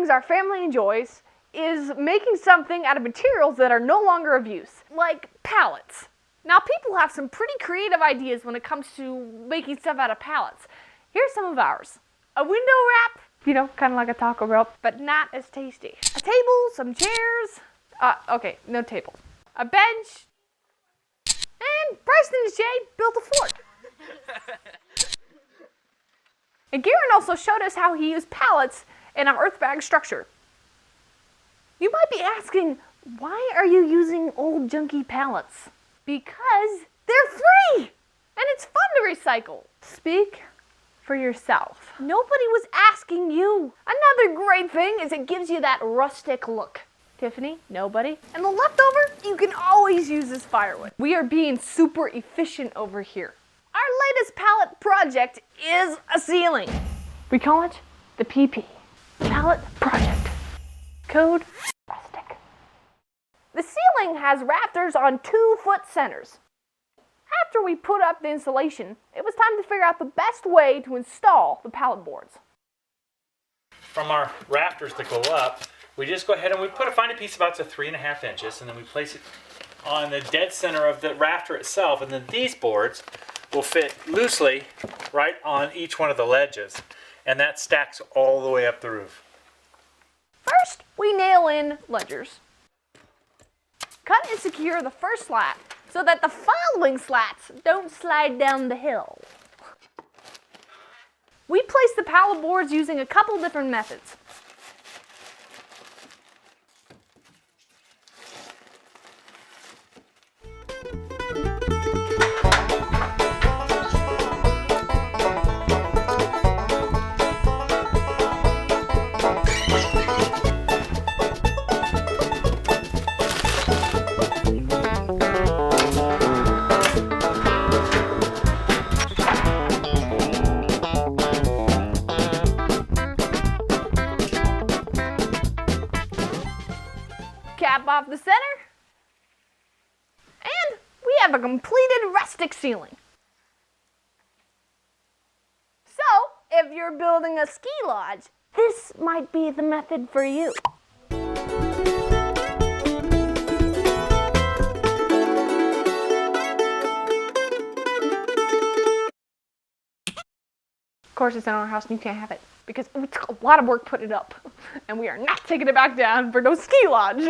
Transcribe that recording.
things our family enjoys is making something out of materials that are no longer of use, like pallets. Now, people have some pretty creative ideas when it comes to making stuff out of pallets. Here's some of ours. A window wrap, kind of like a Taco Bell, but not as tasty. A table, some chairs, okay, no table. A bench, and Bryson and Jay built a fort. And Garen also showed us how he used pallets in our earth bag structure. You might be asking, why are you using old junky pallets? Because they're free! And it's fun to recycle. Speak for yourself. Nobody was asking you. Another great thing is it gives you that rustic look. Tiffany, nobody. And the leftover, you can always use as firewood. We are being super efficient over here. Our latest pallet project is a ceiling. We call it the PP, Pallet Project. Code Rustic. The ceiling has rafters on 2-foot centers. After we put up the insulation, it was time to figure out the best way to install the pallet boards. From our rafters that go up, we just go ahead and we find a piece about 3.5 inches, and then we place it on the dead center of the rafter itself, and then these boards will fit loosely right on each one of the ledges, and that stacks all the way up the roof. First, we nail in ledgers. Cut and secure the first slat so that the following slats don't slide down the hill. We place the pallet boards using a couple different methods. Cap off the center, and we have a completed rustic ceiling. So, if you're building a ski lodge, this might be the method for you. Of course, it's in our house and you can't have it because we took a lot of work putting it up, and we are not taking it back down for no ski lodge.